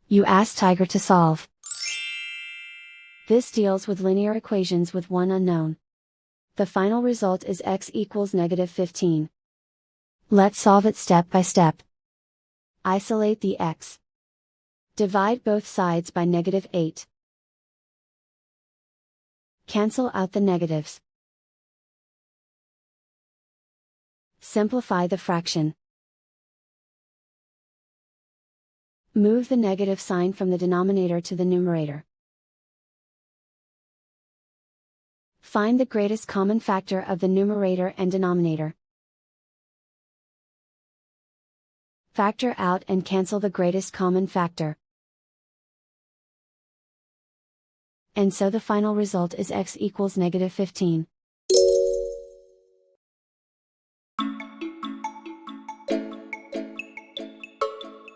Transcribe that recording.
You ask Tiger to solve. This deals with linear equations with one unknown. The final result is x equals -15. Let's solve it step by step. Isolate the x. Divide both sides by -8. Cancel out the negatives. Simplify the fraction. Move the negative sign from the denominator to the numerator. Find the greatest common factor of the numerator and denominator. Factor out and cancel the greatest common factor. And so the final result is x equals -15.